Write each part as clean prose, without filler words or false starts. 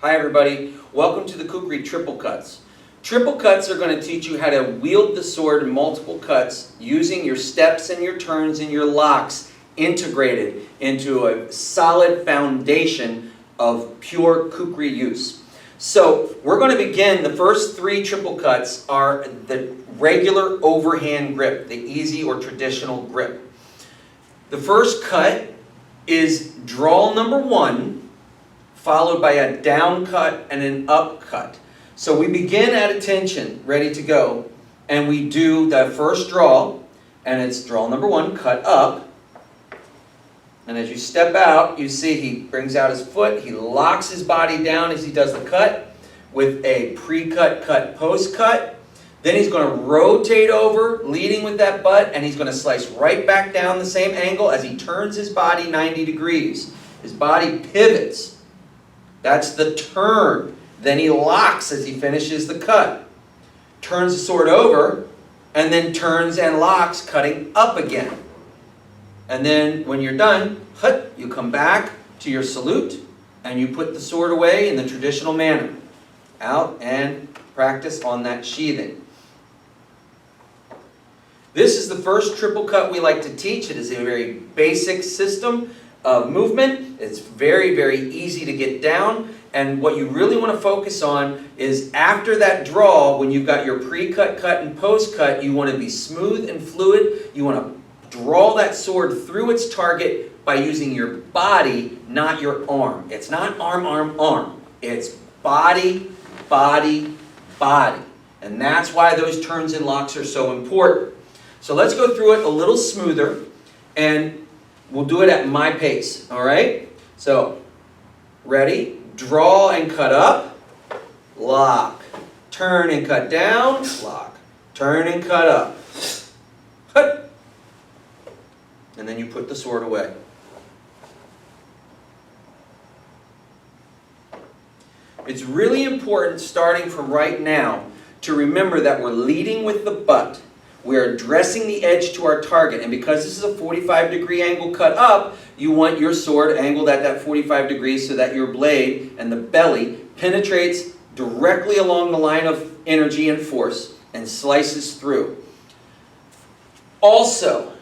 Hi everybody, welcome to the kukri triple cuts. Triple cuts are going to teach you how to wield the sword in multiple cuts using your steps and your turns and your locks integrated into a solid foundation of pure kukri use. So we're going to begin, the first three triple cuts are the regular overhand grip, the easy or traditional grip. The first cut is draw number 1, followed by a down cut and an up cut. So we begin at attention, ready to go, and we do the first draw, and it's draw number 1, cut up. And as you step out, you see he brings out his foot, he locks his body down as he does the cut with a pre-cut, cut, post-cut. Then he's going to rotate over, leading with that butt, and he's going to slice right back down the same angle as he turns his body 90 degrees. His body pivots. That's the turn. Then he locks as he finishes the cut. Turns the sword over, and then turns and locks, cutting up again. And then when you're done, you come back to your salute, and you put the sword away in the traditional manner. Out and practice on that sheathing. This is the first triple cut we like to teach. It is a very basic system of movement. It's very, very easy to get down. And what you really want to focus on is after that draw, when you've got your pre-cut, cut, and post-cut, you want to be smooth and fluid. You want to draw that sword through its target by using your body, not your arm. It's not arm, arm, arm. It's body, body, body. And that's why those turns and locks are so important. So let's go through it a little smoother, and we'll do it at my pace, all right? So, ready? Draw and cut up, lock. Turn and cut down, lock. Turn and cut up. And then you put the sword away. It's really important, starting from right now, to remember that we're leading with the butt. We are addressing the edge to our target, and because this is a 45-degree angle cut up, you want your sword angled at that 45 degrees so that your blade and the belly penetrates directly along the line of energy and force and slices through. Also,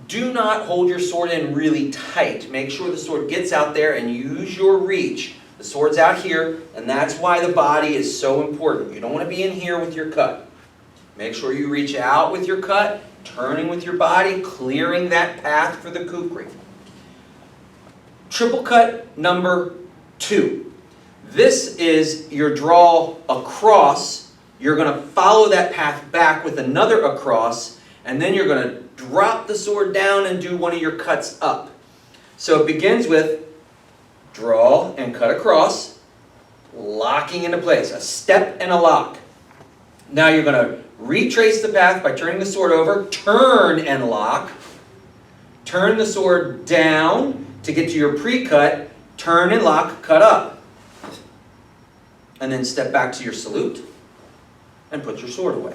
do not hold your sword in really tight. Make sure the sword gets out there and use your reach. The sword's out here, and that's why the body is so important. You don't want to be in here with your cut. Make sure you reach out with your cut, turning with your body, clearing that path for the kukri. Triple cut number 2. This is your draw across. You're going to follow that path back with another across, and then you're going to drop the sword down and do one of your cuts up. So it begins with draw and cut across, locking into place, a step and a lock. Now you're going to retrace the path by turning the sword over, turn and lock, turn the sword down to get to your pre-cut, turn and lock, cut up. And then step back to your salute and put your sword away.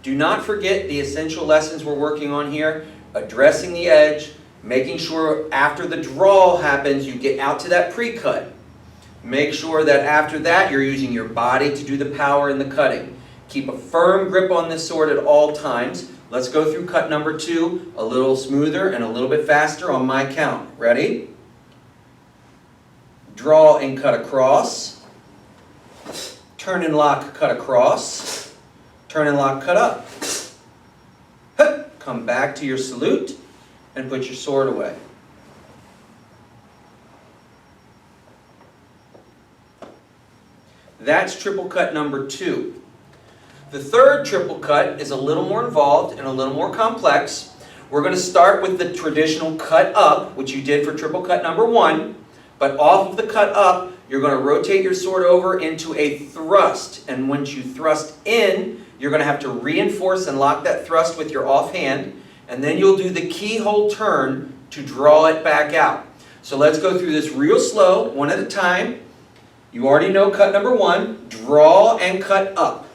Do not forget the essential lessons we're working on here, addressing the edge, making sure after the draw happens you get out to that pre-cut. Make sure that after that you're using your body to do the power in the cutting. Keep a firm grip on this sword at all times. Let's go through cut number 2 a little smoother and a little bit faster on my count. Ready? Draw and cut across. Turn and lock, cut across. Turn and lock, cut up. Come back to your salute and put your sword away. That's triple cut number 2. The third triple cut is a little more involved and a little more complex. We're going to start with the traditional cut up, which you did for triple cut number 1. But off of the cut up, you're going to rotate your sword over into a thrust. And once you thrust in, you're going to have to reinforce and lock that thrust with your offhand. And then you'll do the keyhole turn to draw it back out. So let's go through this real slow, one at a time. You already know cut number 1, draw and cut up.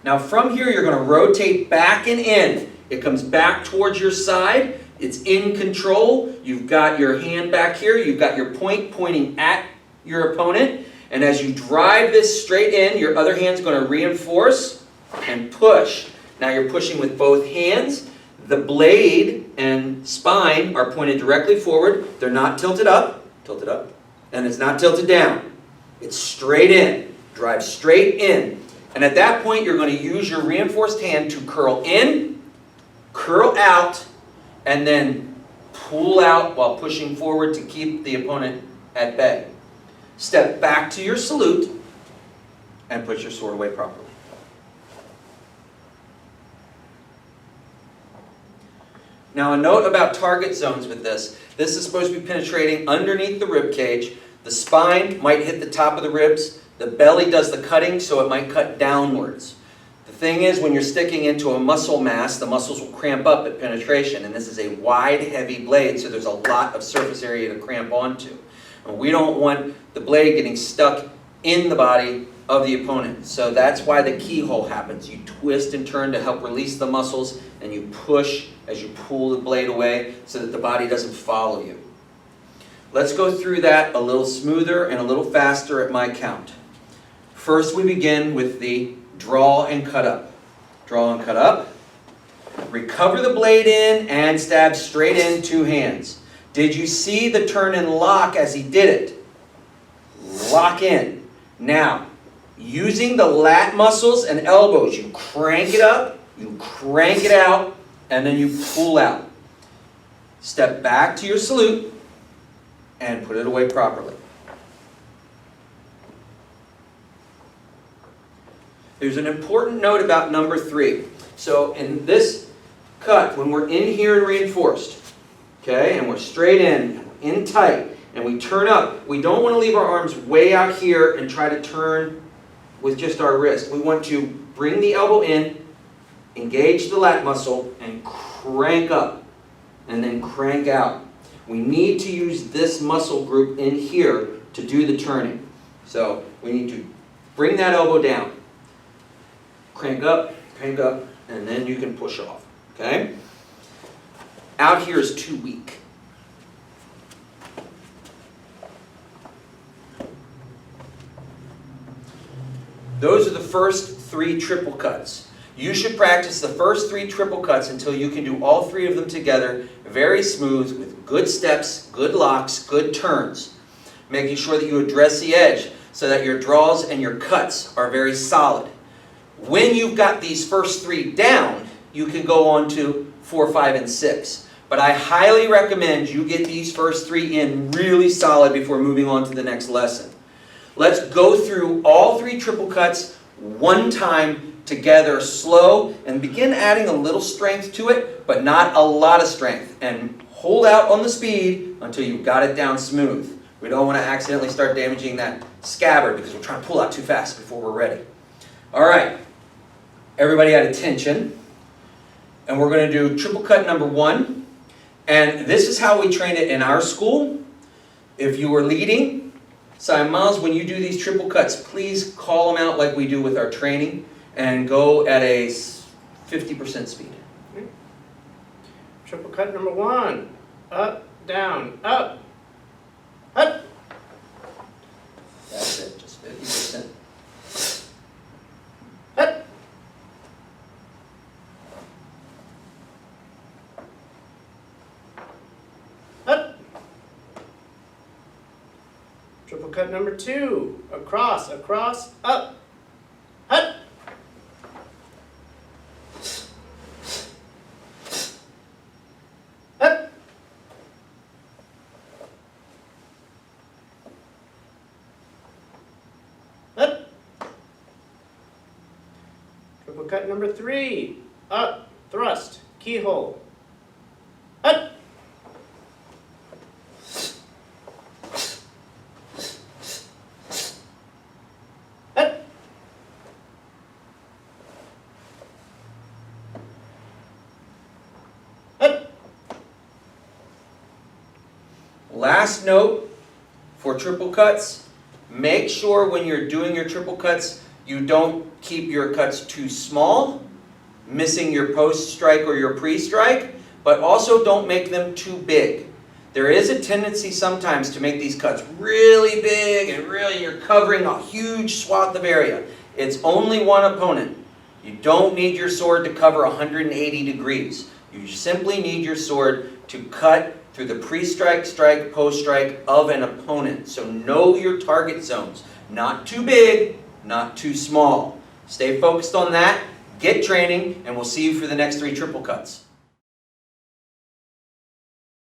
Now from here you're going to rotate back and in. It comes back towards your side. It's in control. You've got your hand back here. You've got your point pointing at your opponent. And as you drive this straight in, your other hand's going to reinforce and push. Now you're pushing with both hands. The blade and spine are pointed directly forward. They're not tilted up, and it's not tilted down. It's straight in. Drive straight in. And at that point, you're going to use your reinforced hand to curl in, curl out, and then pull out while pushing forward to keep the opponent at bay. Step back to your salute and put your sword away properly. Now a note about target zones with this. This is supposed to be penetrating underneath the rib cage. The spine might hit the top of the ribs. The belly does the cutting, so it might cut downwards. The thing is, when you're sticking into a muscle mass, the muscles will cramp up at penetration. And this is a wide, heavy blade, so there's a lot of surface area to cramp onto. And we don't want the blade getting stuck in the body of the opponent. So that's why the keyhole happens. You twist and turn to help release the muscles, and you push as you pull the blade away so that the body doesn't follow you. Let's go through that a little smoother and a little faster at my count. First, we begin with the draw and cut up. Draw and cut up. Recover the blade in and stab straight in, two hands. Did you see the turn and lock as he did it? Lock in. Now, using the lat muscles and elbows, you crank it up, you crank it out, and then you pull out. Step back to your salute and put it away properly. There's an important note about number 3. So in this cut, when we're in here and reinforced, okay, and we're straight in tight, and we turn up, we don't want to leave our arms way out here and try to turn with just our wrist. We want to bring the elbow in, engage the lat muscle, and crank up, and then crank out. We need to use this muscle group in here to do the turning. So we need to bring that elbow down. Crank up, and then you can push off. Okay? Out here is too weak. Those are the first 3 triple cuts. You should practice the first 3 triple cuts until you can do all 3 of them together, very smooth, with good steps, good locks, good turns. Making sure that you address the edge so that your draws and your cuts are very solid. When you've got these first 3 down, you can go on to 4, 5, and 6. But I highly recommend you get these first 3 in really solid before moving on to the next lesson. Let's go through all 3 triple cuts one time together, slow, and begin adding a little strength to it, but not a lot of strength. And hold out on the speed until you've got it down smooth. We don't want to accidentally start damaging that scabbard because we're trying to pull out too fast before we're ready. All right, everybody at attention. And we're going to do triple cut number 1. And this is how we train it in our school. If you were leading, Simon Miles, when you do these triple cuts, please call them out like we do with our training and go at a 50% speed. Triple cut number 1. Up, down, up. Up. That's it, just 50%. Up. Up. Triple cut number 2. Across, across, up. Up. Up. Up. Triple cut number 3. Up, thrust, keyhole. Up. Up. Up. Last note for triple cuts, make sure when you're doing your triple cuts, you don't keep your cuts too small missing your post strike or your pre-strike, but also don't make them too big. There is a tendency sometimes to make these cuts really big and really you're covering a huge swath of area. It's only one opponent. You don't need your sword to cover 180 degrees. You simply need your sword to cut through the pre-strike, strike, post-strike of an opponent. So know your target zones. Not too big, not too small. Stay focused on that, get training, and we'll see you for the next 3 triple cuts.